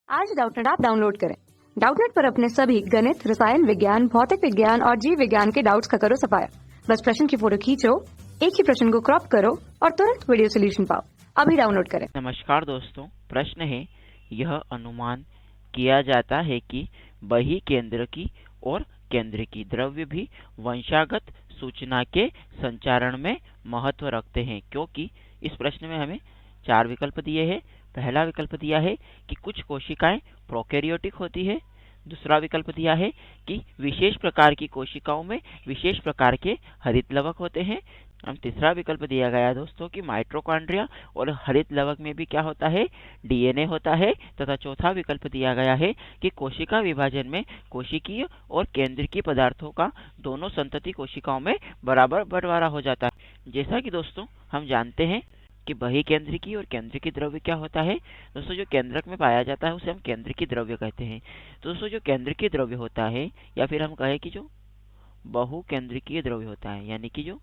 आज Doubtnut app download करें। Doubtnut पर अपने सभी गणित, रसायन विज्ञान, भौतिक विज्ञान और जीव विज्ञान के डाउट्स का करो सफाया। बस प्रश्न की फोटो खींचो, एक ही प्रश्न को क्रॉप करो और तुरंत वीडियो सोल्यूशन पाओ। अभी डाउनलोड करें। नमस्कार दोस्तों, प्रश्न है यह अनुमान किया जाता है कि बही केंद्र की और केंद्र की द्रव्य भी वंशागत सूचना के संचारण में महत्व रखते हैं, क्योंकि इस प्रश्न में हमें 4 विकल्प दिए हैं। पहला विकल्प दिया है कि कुछ कोशिकाएं प्रोकैरियोटिक होती है। दूसरा विकल्प दिया है कि विशेष प्रकार की कोशिकाओं में विशेष प्रकार के हरित लवक होते हैं। हम तीसरा विकल्प दिया गया दोस्तों कि माइटोकॉन्ड्रिया और हरित लवक में भी क्या होता है, डीएनए होता है। तथा चौथा विकल्प दिया गया है कि कोशिका विभाजन में कोशिकीय और केंद्रीय पदार्थों का दोनों संतति कोशिकाओं में बराबर बंटवारा हो जाता है। जैसा कि दोस्तों हम जानते हैं कि बही केंद्रिकी और केंद्रिकी द्रव्य क्या होता है। दोस्तों जो केंद्रक में पाया जाता है उसे हम केंद्रिकी द्रव्य कहते हैं। तो दोस्तों जो केंद्रिकी द्रव्य होता है, या फिर हम कहें कि जो बहुकेंद्रिकीय द्रव्य होता है, यानी कि जो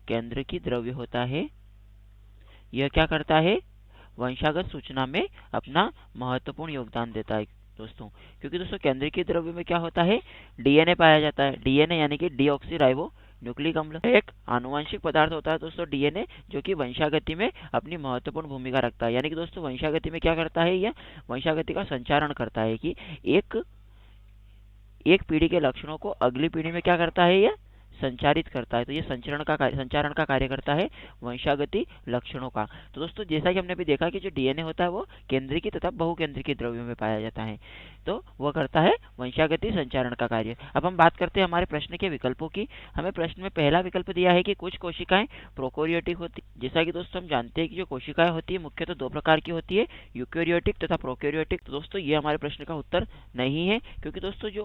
केंद्रिकी द्रव्य होता है, यह क्या करता है, वंशागत सूचना में अपना महत्वपूर्ण योगदान देता है दोस्तों। क्योंकि दोस्तों केंद्रिकी द्रव्य में क्या होता है, डीएनए पाया जाता है। डीएनए यानी कि डीऑक्सीराइबो न्यूक्लिक अम्ल एक आनुवंशिक पदार्थ होता है दोस्तों डीएनए, जो कि वंशागति में अपनी महत्वपूर्ण भूमिका रखता है। यानी कि दोस्तों वंशागति में क्या करता है, यह वंशागति का संचारण करता है कि एक पीढ़ी के लक्षणों को अगली पीढ़ी में क्या करता है, यह संचारित करता है। तो ये संचारण का कार्य करता है वंशागति लक्षणों का। तो दोस्तों जैसा कि हमने अभी देखा कि जो डीएनए होता है वो केंद्रिकी तथा बहुकेंद्रिकी द्रव्यों में पाया जाता है, तो वह करता है वंशागति संचारण का कार्य। अब हम बात करते हैं हमारे प्रश्न के विकल्पों की। हमें प्रश्न में पहला विकल्प दिया है कि कुछ कोशिकाएं प्रोकैरियोटिक होती। जैसा कि दोस्तों हम जानते हैं कि जो कोशिकाएं होती है मुख्यतः 2 प्रकार की होती है, यूकैरियोटिक तथा प्रोकैरियोटिक। तो दोस्तों ये हमारे प्रश्न का उत्तर नहीं है, क्योंकि दोस्तों जो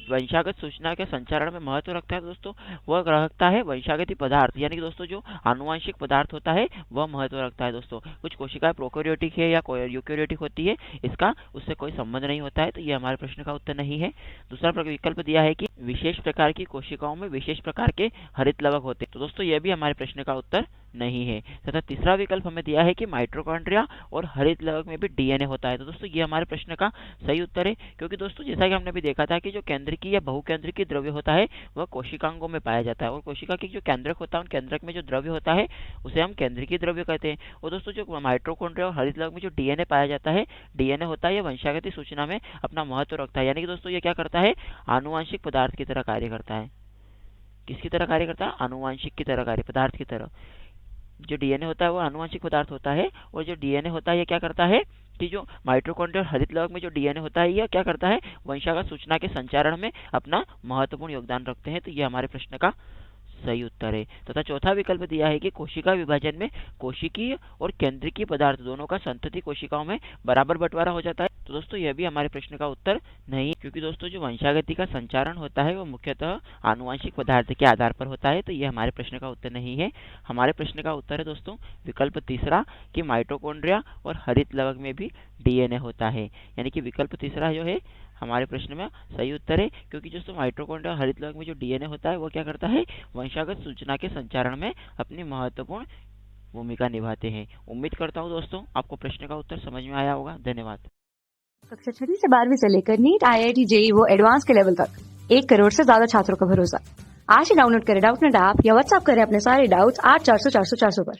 वंशागत सूचना के संचारण में महत्व रखता है दोस्तों वह रखता है वंशागति पदार्थ, यानी कि दोस्तों जो आनुवंशिक पदार्थ होता है वह महत्व रखता है दोस्तों। कुछ कोशिकाएं प्रोकैरियोटिक है या यूकैरियोटिक होती है, इसका उससे कोई संबंध नहीं होता है। तो ये हमारे प्रश्न का उत्तर नहीं है। दूसरा विकल्प दिया है कि विशेष प्रकार की कोशिकाओं में विशेष प्रकार के हरित लवक होते हैं। तो दोस्तों यह भी हमारे प्रश्न का उत्तर नहीं है। तथा तीसरा विकल्प हमें दिया है कि माइटोकॉन्ड्रिया और हरित लवक में भी डीएनए होता है। तो दोस्तों ये हमारे प्रश्न का सही उत्तर है, क्योंकि दोस्तों जैसा कि हमने भी देखा था कि जो केंद्रिकी या बहुकेंद्रिकी द्रव्य होता है वह कोशिकांगों में पाया जाता है, और कोशिका की जो केंद्रक होता है उन केंद्रक में जो द्रव्य होता है उसे हम केंद्रिकी द्रव्य कहते हैं। और दोस्तों जो माइटोकॉन्ड्रिया और हरित लवक में जो डीएनए पाया जाता है, डीएनए होता है यह वंशागति सूचना में अपना महत्व रखता है। यानी कि दोस्तों ये क्या करता है, आनुवांशिक पदार्थ की तरह कार्य करता है। किसकी तरह कार्य करता है, आनुवांशिक की तरह कार्य, पदार्थ की तरह। जो डीएनए होता है वो आनुवांशिक पदार्थ होता है, और जो डीएनए होता है ये क्या करता है कि जो माइटोकॉन्ड्रिया और हरित लवक में जो डीएनए होता है यह क्या करता है, वंशागत सूचना के संचारण में अपना महत्वपूर्ण योगदान रखते हैं। तो ये हमारे प्रश्न का सही उत्तर है। तथा चौथा विकल्प दिया है कि कोशिका विभाजन में कोशिकीय और केंद्रिकीय पदार्थ दोनों का संतति कोशिकाओं में बराबर बंटवारा हो जाता है। तो दोस्तों यह भी हमारे प्रश्न का उत्तर नहीं है, क्योंकि दोस्तों जो वंशागति का संचारण होता है वो मुख्यतः आनुवंशिक पदार्थ के आधार पर होता है। तो ये हमारे प्रश्न का उत्तर नहीं है। हमारे प्रश्न का उत्तर है दोस्तों विकल्प तीसरा कि माइटोकॉन्ड्रिया और हरित लवक में भी डीएनए होता है। यानी कि विकल्प तीसरा जो है हमारे प्रश्न में सही उत्तर है, क्योंकि दोस्तों माइटोकॉन्ड्रिया और हरित लवक में जो डीएनए होता है वो क्या करता है, वंशागत सूचना के संचारण में अपनी महत्वपूर्ण भूमिका निभाते हैं। उम्मीद करता हूँ दोस्तों आपको प्रश्न का उत्तर समझ में आया होगा। धन्यवाद। कक्षा 6 से 12वीं से लेकर नीट, IIT, JEE वो एडवांस के लेवल तक 1 करोड़ से ज्यादा छात्रों का भरोसा। आज ही डाउनलोड करें डाउटनेट ऐप या व्हाट्सएप करें अपने सारे डाउट्स 8400 400 400 पर।